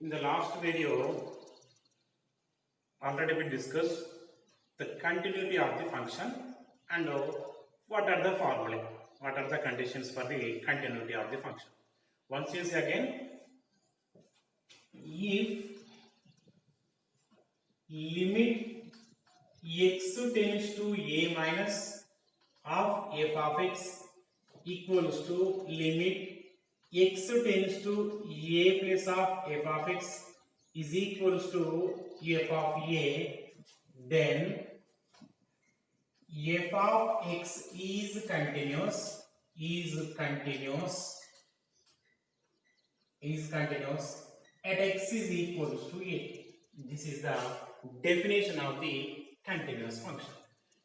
In the last video, already we discussed the continuity of the function and what are the formulae, what are the conditions for the continuity of the function. Once you say again, if limit x tends to a minus of f of x equals to limit x tends to a plus of f of x is equals to f of a, then f of x is continuous, at x is equals to a. This is the definition of the continuous function.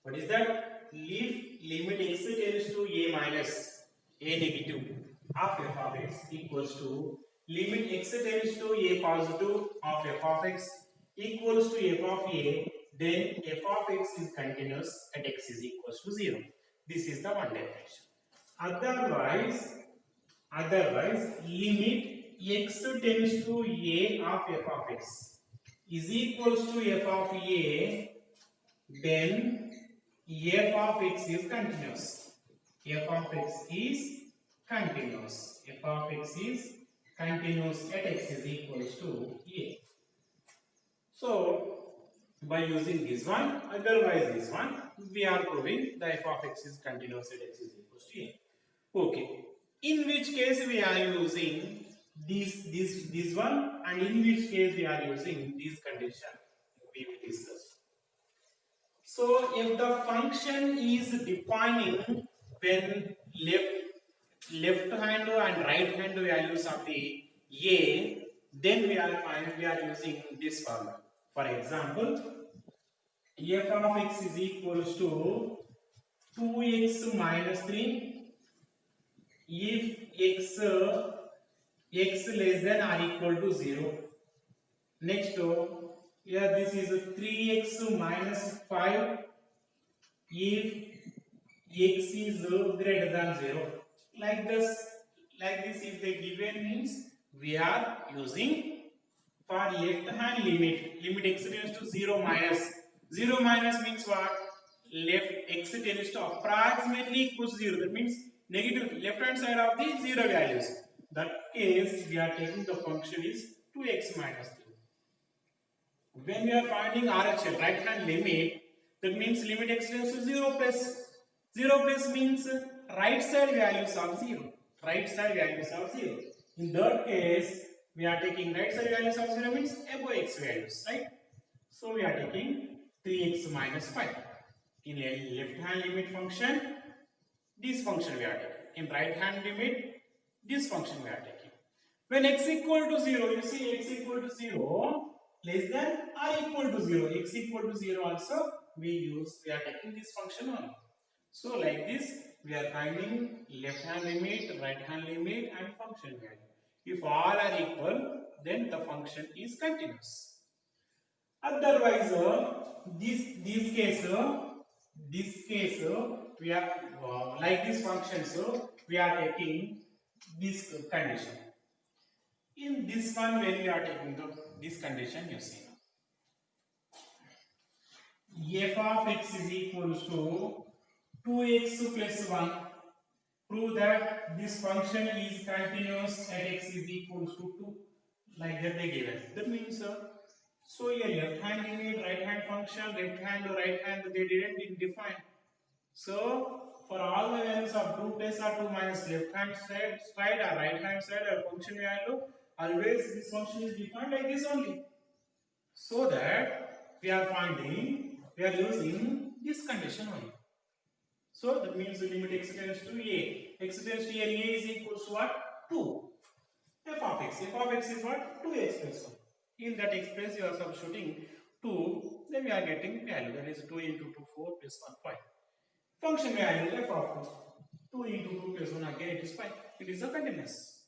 What is that? If limit x tends to a minus a negative of f of x equals to limit x tends to a positive of f of x equals to f of a, then f of x is continuous at x is equals to 0. This is the one definition. Otherwise, limit x tends to a of f of x is equals to f of a, then f of x is continuous. F of x is continuous. F of x is continuous at x is equals to a. So, by using this one, otherwise this one, we are proving the f of x is continuous at x is equals to a. Okay. In which case we are using this one, and in which case we are using this condition we will discuss. So if the function is defining when left hand and right hand values of the a, then we are using this formula. For example, f of x is equals to 2x minus 3 if x less than or equal to 0. Next, here this is 3x minus 5 if x is greater than 0. Like this, if the given means we are using for left hand limit x tends to 0 minus means what? Left x tends to approximately equals 0. That means negative left hand side of the 0 values. That case we are taking the function is 2x minus 3. When we are finding RHL, right hand limit, that means limit x tends to 0 plus. 0 plus means right side values of 0. Right side values of 0. In that case, we are taking right side values of 0 means above x values, right? So we are taking 3x minus 5. In a left hand limit function, this function we are taking. In right hand limit, this function we are taking. When x equal to 0, you see x equal to 0, less than or equal to 0. X equal to 0 also we are taking this function only. So like this, we are finding left hand limit, right hand limit and function value. If all are equal, then the function is continuous. Otherwise, this case, we are like this function, so we are taking this condition. In this one, when we are taking this condition, you see, f of x is equals to 2x plus 1. Prove that this function is continuous at x is equals to 2. Like that they given. That means, so a left hand limit, right hand function, left hand or right hand, they didn't define. So for all the values of 2 plus or 2 minus left hand side or right hand side or function value, always this function is defined like this only. So that we are using this condition only. So that means the limit x tends to a. X tends to a is equals to what? 2. F of x. F of x is what? 2x plus 1. In that express you are substituting 2. Then we are getting value. That is 2 into 2, 4 plus 1, 5. Function value f of 2 into 2 plus 1 again it is 5. It is a continuous.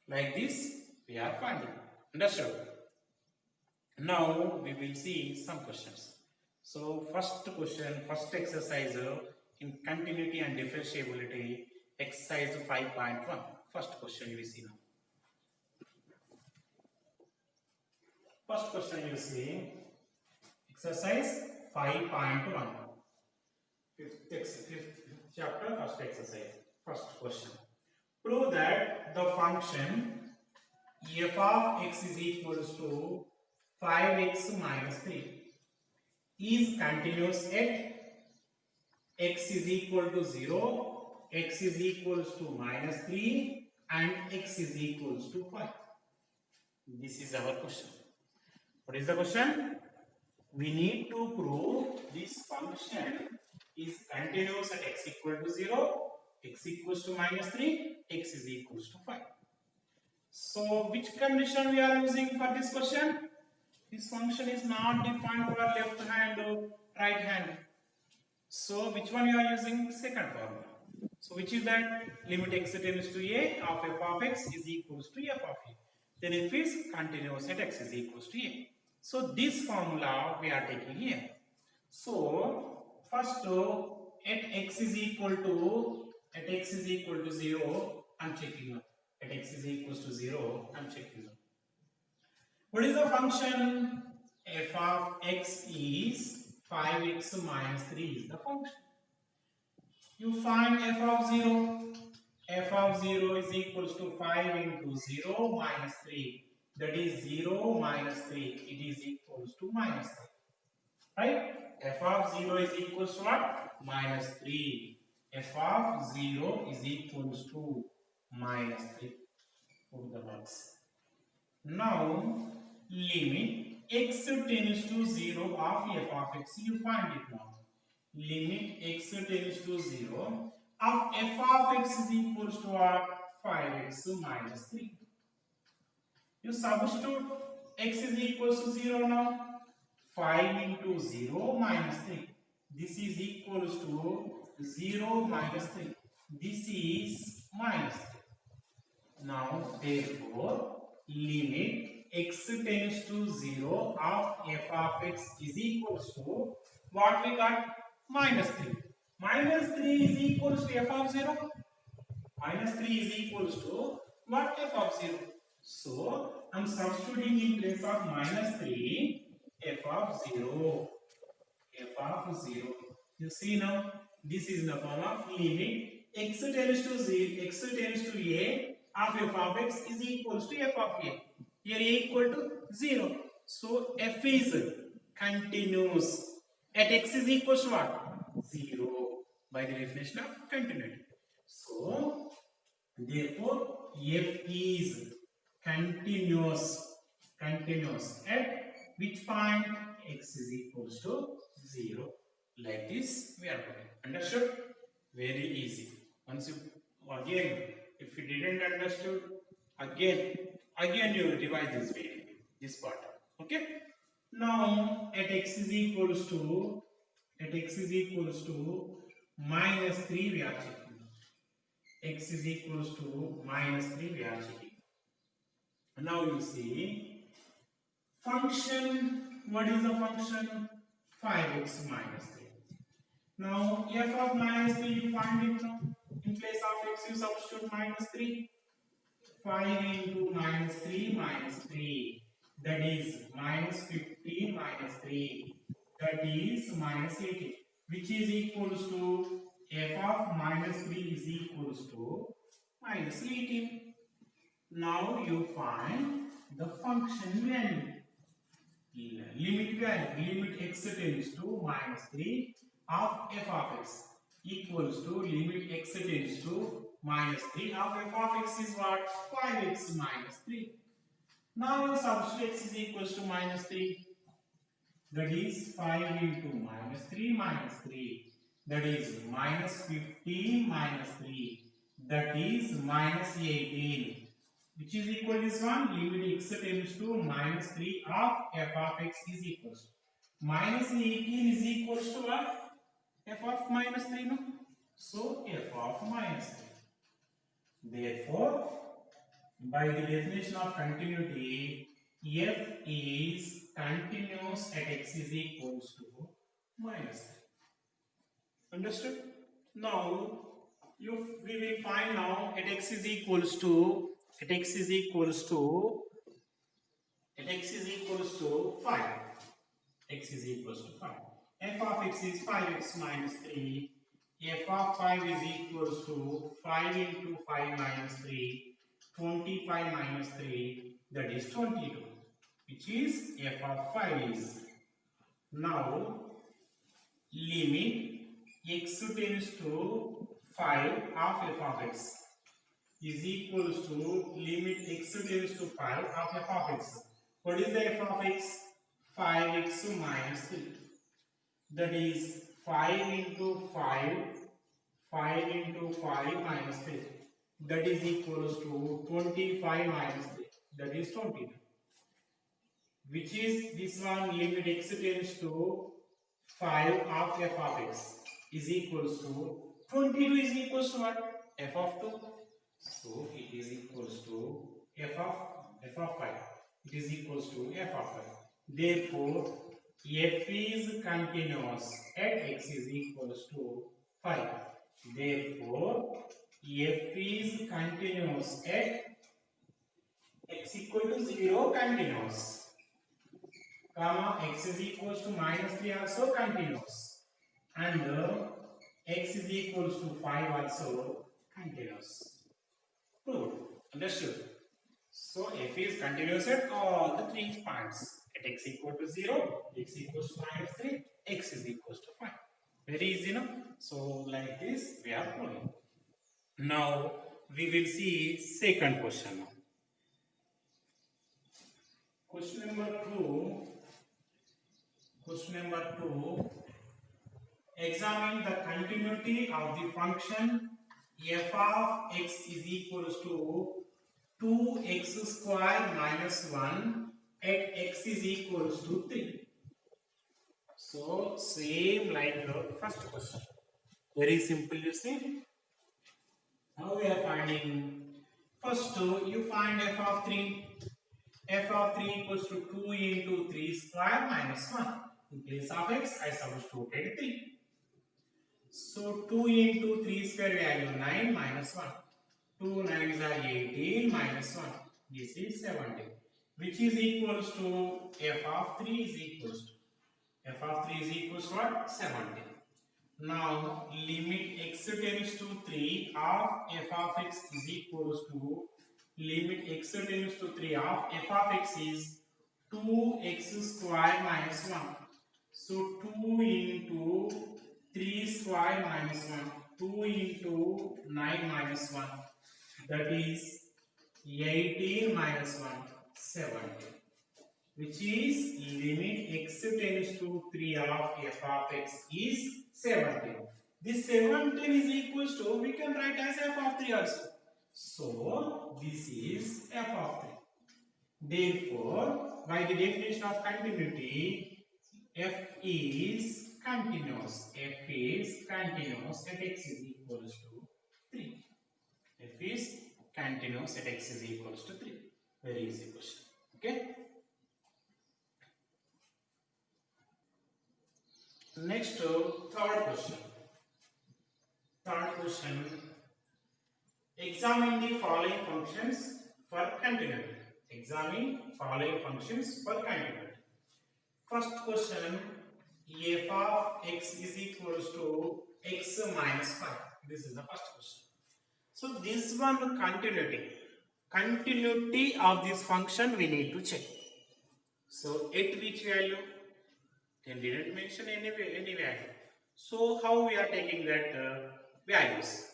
Like this we are finding. Understood? Now we will see some questions. So first question, first exercise in continuity and differentiability, exercise 5.1. First question we see now. First question you see, exercise 5.1, fifth chapter, first exercise, first question. Prove that the function f of x is equals to 5x minus 3 is continuous at x is equal to 0, x is equals to minus 3 and x is equals to 5. This is our question. What is the question? We need to prove this function is continuous at x equal to 0, x equals to minus 3, x is equals to 5. So which condition we are using for this question? This function is not defined for left hand or right hand. So which one you are using? Second formula. So which is that? Limit x tends to a of f of x is equals to f of a. Then f is continuous at x is equals to a. So this formula we are taking here. So first at x is equal to 0, I'm checking out. At x is equals to 0, I'm checking out. What is the function? F of x is 5x minus 3 is the function. You find f of 0. F of 0 is equals to 5 into 0 minus 3. That is 0 minus 3. It is equals to minus 3. Right? F of 0 is equals to what? Minus 3. F of 0 is equals to minus 3. Put the box. Now, limit x tends to 0 of f of x. You find it now. Limit x tends to 0 of f of x is equals to what? 5x minus 3. You substitute x is equals to 0 now. 5 into 0 minus 3. This is equals to 0 minus 3. This is minus 3. Now, therefore, limit x tends to 0 of f of x is equals to what we got? Minus 3. Minus 3 is equals to f of 0. Minus 3 is equals to what? F of 0. So, I am substituting in place of minus 3, f of 0. F of 0. You see now, this is in the form of limit x tends to 0, x tends to a of f of x is equals to f of a. Here a equal to 0. So, f is continuous at x is equals to what? 0 by the definition of continuity. So, therefore, f is continuous at which point? X is equals to 0. Like this we are doing. Understood? Very easy. Once you again, if you didn't understood, again you revise this video, this part. Okay? Now at x is equals to minus 3 we are checking. X is equals to minus 3 we are checking. Now you see function. What is the function? 5x minus 3. Now f of minus 3 you find it now. In place of x you substitute minus 3. 5 into minus 3 minus 3. That is minus 15 minus 3. That is minus 18. Which is equals to f of minus 3 is equals to minus 18. Now you find the function value. Limit value. Limit x tends to minus 3 of f of x equals to limit x tends to minus 3 of f of x is what? 5x minus 3. Now you substitute x is equals to minus 3. That is 5 into minus 3 minus 3. That is minus 15 minus 3. That is minus 18. Which is equal to this one? Limit x tends to minus 3 of f of x is equals to minus 18 is equals to what? F of minus 3, no? So f of minus 3. Therefore, by the definition of continuity, f is continuous at x is equals to minus 3. Understood? Now, we will find now at x is equals to at x is equals to 5. X is equals to 5. F of x is 5x minus 3. F of 5 is equals to 5 into 5 minus 3, 25 minus 3, that is 22, which is f of 5 is. Now, limit x tends to 5 of f of x is equals to limit x tends to 5 of f of x. What is the f of x? 5x minus 3. That is 5 into 5, 5 into 5 minus 3. That is equals to 25 minus 3. That is 22. Which is this one, limit x tends to 5 of f of x is equals to 22 is equals to what? F of 2. So it is equals to f of 5. It is equals to f of 5. Therefore, f is continuous at x is equals to 5. Therefore, f is continuous at x equal to 0 continuous. Comma x is equals to minus 3 also continuous. And x is equals to 5 also continuous. Proved. Understood? So f is continuous at all the 3 points. At x equal to 0, x equals to minus 3, x is equals to 5. Very easy, no? So like this we are proving. Now we will see second question now. Question number 2. Examine the continuity of the function f of x is equals to 2x square minus 1 at x is equals to 3. So same like the first question. Very simple, you see. Now we are finding, first you find f of 3. F of 3 equals to 2 into 3 square minus 1. In place of x, I substituted 3. So 2 into 3 square value 9 minus 1. 2 9s are 18 minus 1. This is 17. Which is equals to f of 3 is equals to. F of 3 is equals to what? 17. Now limit x tends to 3 of f of x is equals to limit x tends to 3 of f of x is 2x square minus 1. So 2 into 3 square minus 1, 2 into 9 minus 1, that is 18 minus 1, 17. Which is limit x tends to 3 of f of x is 17. This 17 is equals to, we can write as f of 3 also. So this is f of 3. Therefore, by the definition of continuity, f is continuous. F is continuous at x is equals to 3. F is continuous at x is equals to 3. Very easy question. Okay. Next, third question. Examine the following functions for continuity. Examine following functions for continuity. First question, f of x is equals to x minus 5. This is the first question. So this one continuity of this function we need to check. So at which value? They didn't mention any value. So how we are taking that values?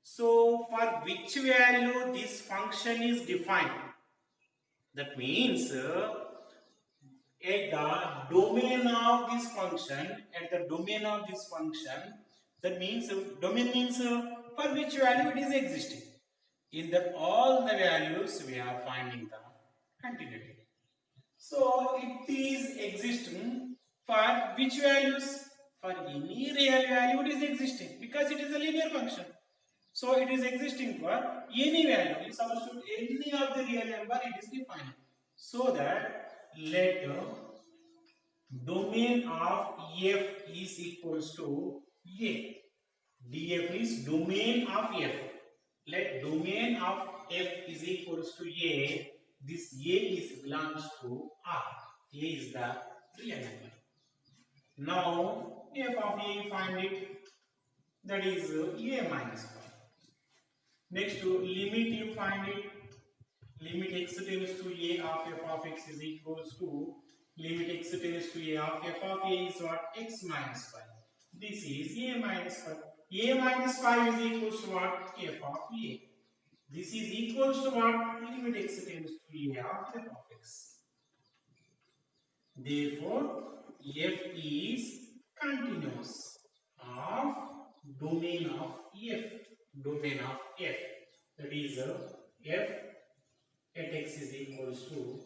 So for which value this function is defined? That means at the domain of this function, that means domain means for which value it is existing. In that all the values we are finding the continuity. So it is existing for which values? For any real value it is existing because it is a linear function. So it is existing for any value. You substitute any of the real number, it is defined. So that let domain of f is equals to a. df is domain of f. Let domain of f is equals to a. this a is belongs to R. A is the real number. Now f of a find it, that is a minus 5. Next to limit you find it, limit x tends to a of f of x is equals to limit x tends to a of f of a is what? X minus 5. This is a minus 5. A minus 5 is equals to what? F of a. This is equals to what? Limit x tends to a of f of x. Therefore, f is continuous of domain of f. Domain of f. That is f at x is equals to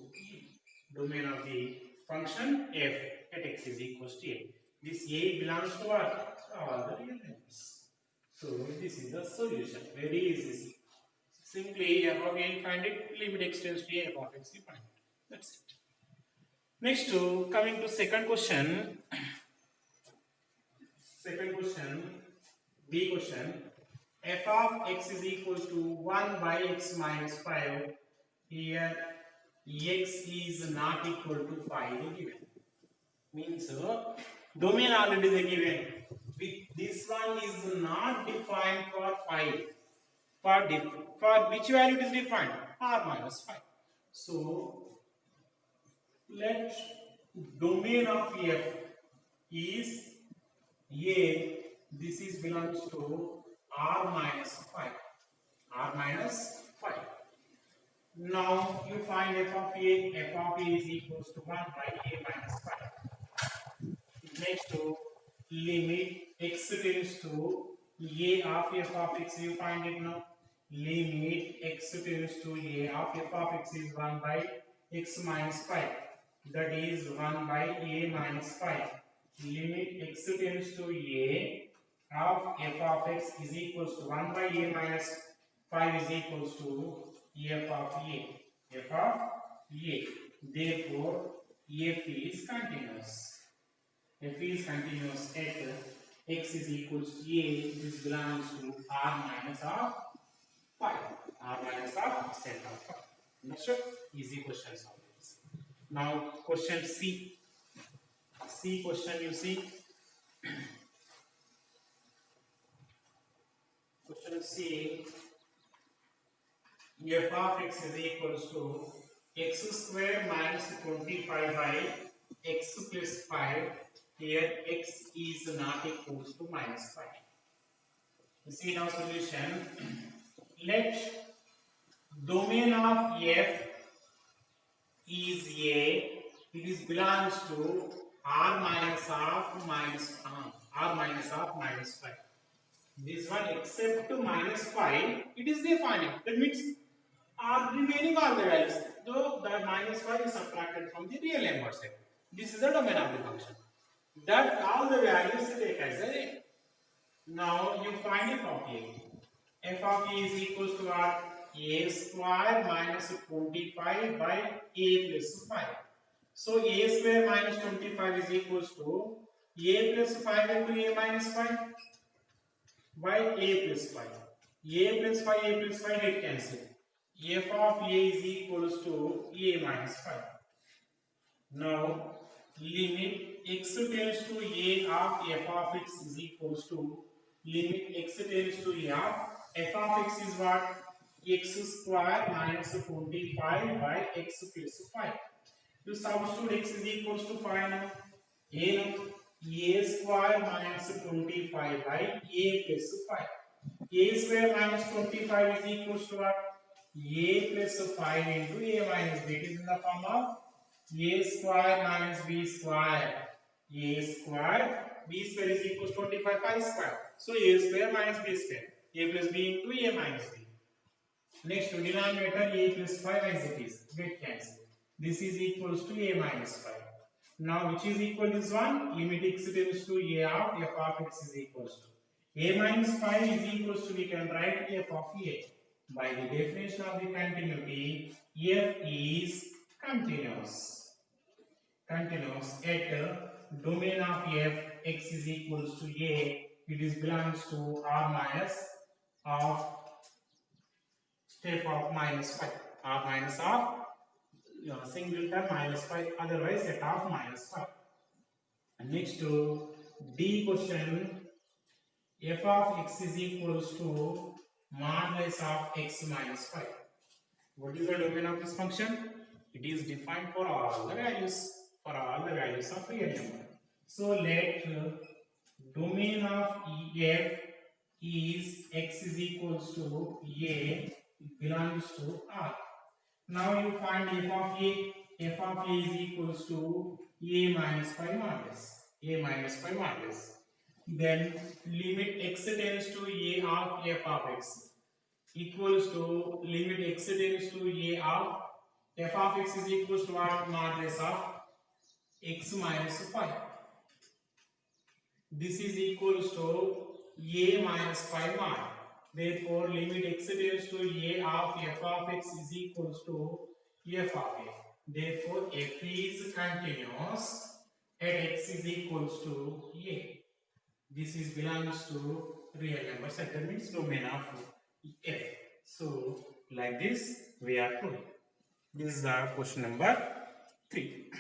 domain of the function f at x is equals to a. This a belongs to what? All the real numbers. So this is the solution. Very easy. Simply f of a find it, limit x tends to a, f of x you find it. That's it. Next to coming to second question. Second question, B question. F of x is equals to 1 by x minus 5. Here x is not equal to 5 given. Means domain already they given. This one is not defined for 5. For which value it is defined? R minus 5. So let domain of f is a. This is belongs to R minus 5. R minus 5. Now you find f of a. F of a is equals to 1 by a minus 5. Next to limit x tends to a of f of x. You find it now. Limit x tends to a of f of x is 1 by x minus 5. That is 1 by a minus 5. Limit x tends to a of f of x is equals to 1 by a minus 5 is equals to f of a. F of a. Therefore, f is continuous. F is continuous at x is equals to a. This belongs to R minus of 5. R minus of set of 5. Understood? Easy questions always. Now question C. C question you see. Question C. F of x is equals to x square minus 25 by x plus 5. Here x is not equals to minus 5. You see now solution. Let domain of f is a. It is belongs to R minus of minus minus 5. This one except minus 5, it is defining. That means are remaining all the values, though the minus 5 is subtracted from the real number set. This is the domain of the function. That all the values take as a. Now you find f of a. F of a is equals to what? A square minus 25 by a plus 5. So a square minus 25 is equals to a plus 5 into a minus 5 by a plus 5. A plus 5, a plus 5 get cancelled. F of a is equals to a minus 5. Now limit x tends to a of f of x is equals to limit x tends to a of f of x is what? X square minus 25 by x plus 5. You substitute x is equals to 5 now. A square minus 25 by a plus 5. A square minus 25 is equals to what? A plus 5 into a minus b. It is in the form of a square minus b square. A square, b square is equals to 25 pi square. So a square minus b square. A plus b into a minus b. Next to denominator a plus 5 as it is. Get cancelled. This is equals to a minus 5. Now which is equal to this one? Limit x tends to a of f of x is equals to a minus 5 is equals to, we can write f of a. By the definition of the continuity, f is continuous. Continuous at domain of f x is equals to a. It is belongs to R minus of step of minus 5. R minus of single term minus 5, otherwise set of minus 5. And next to D question, f of x is equals to modulus of x minus 5. What is the domain of this function? It is defined for all the values of real number. So let domain of f is x is equals to a, it belongs to R. Now you find f of a. F of a is equals to a minus 5 modulus. Then limit x tends to a of f of x equals to limit x tends to a of f of x is equals to what? Modulus of x minus 5. This is equals to a minus 5 mod. Therefore, limit x tends to a of f of x is equals to f of a. Therefore, f is continuous at x is equals to a. This is belongs to real numbers, that means domain of f. So, like this we are proving. This is our question number 3.